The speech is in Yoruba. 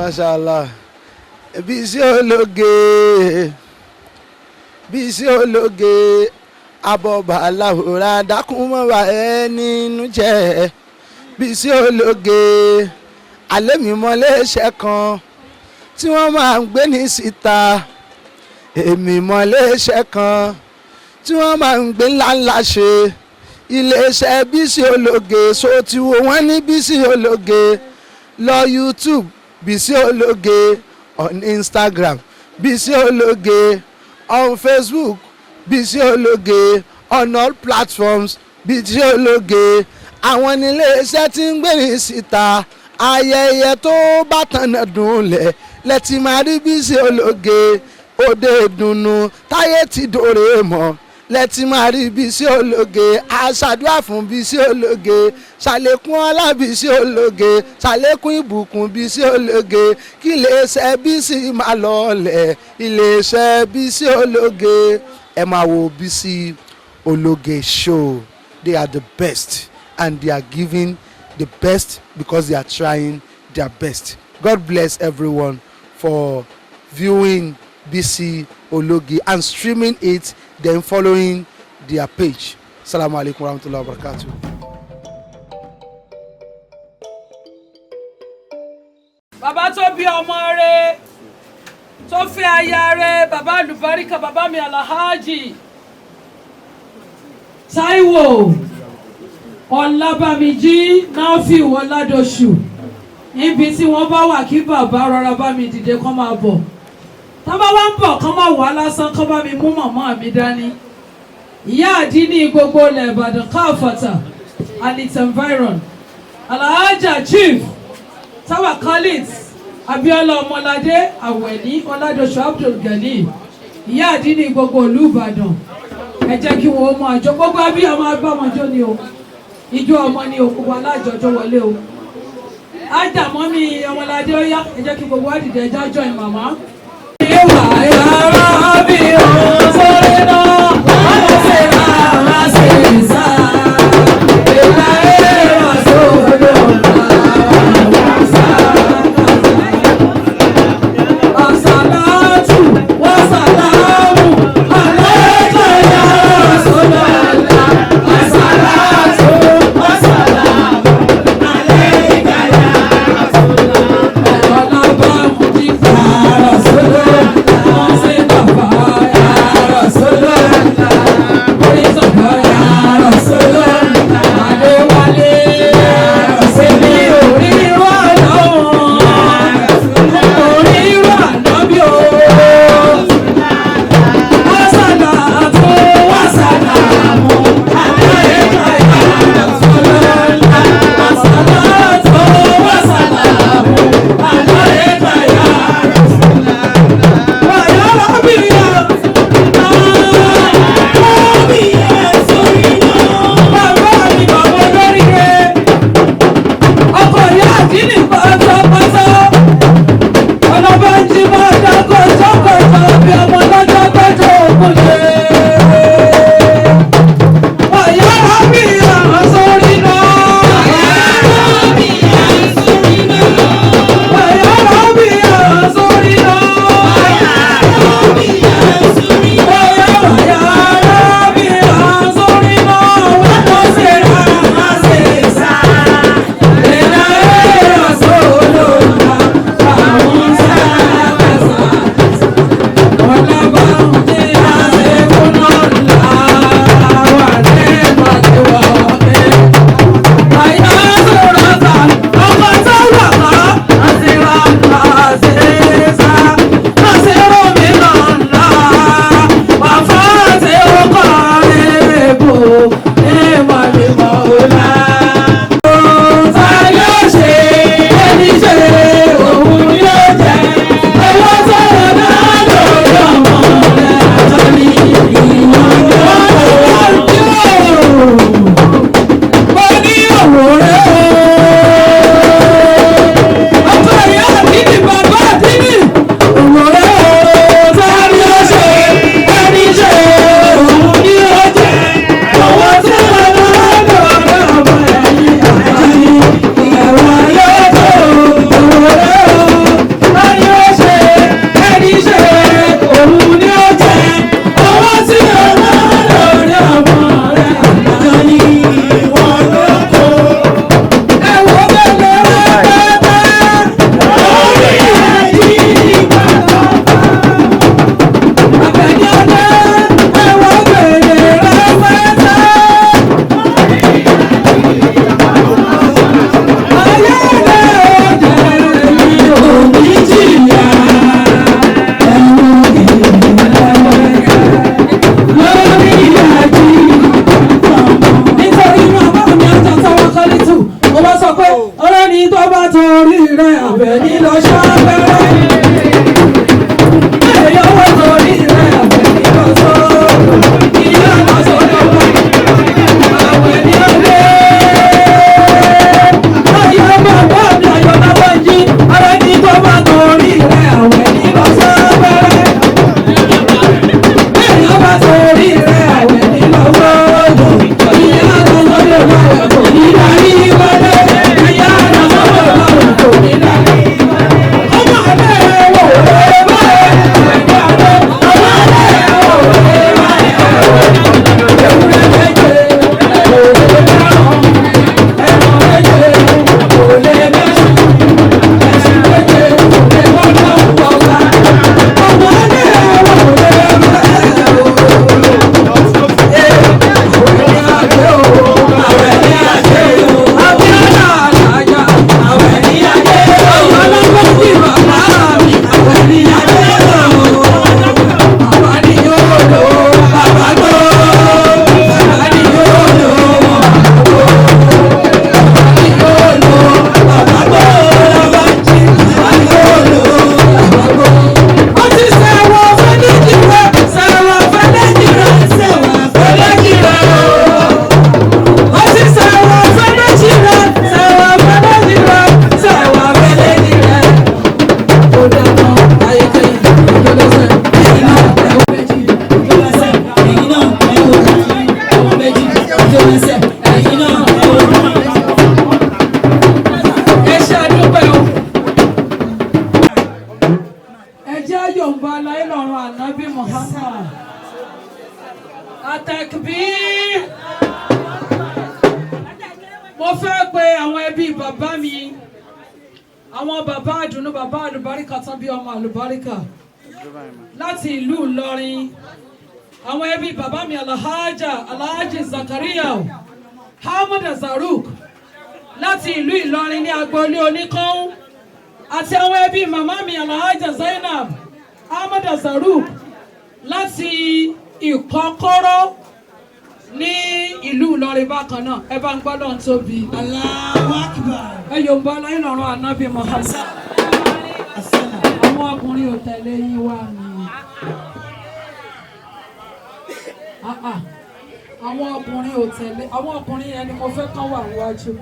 Mashallah. Bisi ológe. Bisi ológe. Abọ́ba aláwòrán dákun mọ́ wa ẹ nínú jẹ́. Bisi ológe. Alẹ́ mi mọ́lé iṣẹ́ kan tí wọ́n máa ń gbé ní síta. Èmi mọ́lé iṣẹ́ kan tí wọ́n máa ń gbé ńláńlá ṣe. Iléeṣẹ́ Bisi ológe so ti wo wọ́n ní Bisi ológe. Lọ YouTube Bisi ológe, on Instagram Bisi ológe, on Facebook Bisi ológe, on all platforms Bisi ológe. Àwọn nílé iṣẹ́ tí ń gbé ní síta ayẹyẹ tó bá tànà dùn lẹ̀ lẹ́tì máa rí Bisi ológe. Òde ìdùnnú táyé ti dòrè mọ́ lẹ́tì máa rí Bisi ológe. Aṣàdúrà fún Bisi ológe, ṣàlékún ọlá Bisi ológe, ṣàlékún ìbùkún Bisi ológe, kí iléeṣẹ́ Bisi máa lọlẹ̀. Iléeṣẹ́ Bisi ológe, ẹ máa wo Bisi ológe show. They are the best and they are giving the best because they are trying their best. God bless everyone for viewing Bisi ológe and streaming it, then following their page. Assalamu alaikum warahmatullahi wabarakatuh. Bàbá tó bí ọmọ rẹ̀ tó fẹ́ aya rẹ̀, bàbá àlùbáríkà, bàbá mi Alhaji Táíwò Ọlábàmíjí Náfíù Oladosu. Níbi tí wọ́n bá wà kí bàbá rọra bá mi dìde kán máa bọ̀. Tá bá wá ń bọ̀ kán máa wà lásán, kán bá mi mú màmá mi dání. Iya Adinni gbogbo ilẹ̀ Ìbàdàn káfàtà and its environ. Alhaja Chief Tawakalit Abiola Ọmọládé Àwẹ̀ní Oladosu Abdul Gali. Iya Adinni gbogbo ìlú Ìbàdàn. Ẹ jẹ́ kí wọ́n mọ àjọ gbogbo abíyá máa gbá ọmọjọ́ ni o. Ijó ọmọ ni o, gbogbo alájọjọ́ wọlé o. Ájàmọ́ mi Ọmọládé ó yá, ẹ jẹ́ kí gbogbo wa dìde ẹjá join màmá. Ìwà ìyára bí òun sórí náà, wọ́n ṣe máa ṣe ìsá. Ìlà èrò sódò náà sá. Àṣàlátù wọ́n sàlámù, àlejò ìyára sódò náà. Àṣàlátù wọ́n sàlámù, àlejò ìyára sódò náà. Ọ̀la bá mú jí fàárọ̀ sódò náà. bá sọ pé ọ̀rẹ́ ni tó bá torí rẹ̀ Àbẹ̀ní lọ ṣọ́ọ́bẹ̀rẹ̀. Èèyàn wọ́n torí rẹ̀ Àbẹ̀ní lọ sọ́ọ́bẹ̀rẹ̀. Ìyá lọ sọ́ọ́bẹ̀rẹ̀. Àbẹ̀ní ọ̀lẹ́. Ayọ̀ bàbá mi ayọ̀ bàbá jí. Ọ̀rẹ́ ni tó bá torí rẹ̀ Àbẹ̀ní lọ sọ́ọ́bẹ̀rẹ̀. Èèyàn bá torí rẹ̀ Àbẹ̀ní lọ sọ́ọ́bẹ̀rẹ̀. Ìyá lọ sọ́ọ́bẹ̀rẹ̀ kò ní darí wọlé. Ìyá lọ sọ́ọ́bẹ̀rẹ̀ kò ní darí wọlé. Ọmọ abẹ́rẹ́ wò ó báyìí. Mo fẹ́ pe àwọn ẹbí bàbá mi, àwọn bàbá àdùnnú, bàbá àlùbáríkà tán bí ọmọ àlùbáríkà láti ìlú Ìlọrin. Àwọn ẹbí bàbá mi Alhaja Alhaji Zakaria Ahmed Zaruk láti ìlú Ìlọrin ní agboolé Oníkọ́ún, àti àwọn ẹbí màmá mi Alhaja Zainab Ahmed Zaruk láti Ìkọ́kọ́rọ́ ní ìlú Ìlọrin bákan náà. Ẹ bá ń gbọ́dọ̀ tóbi. Allahu Akbar. Ẹ yóò bọ́ láyé lọ́rùn ànábì Muhammad. Àwọn ọkùnrin ò tẹ̀lé yín wá ni. Àwọn ọkùnrin ò tẹ̀lé, àwọn ọkùnrin yẹn ni mo fẹ́ kán wà níwájú.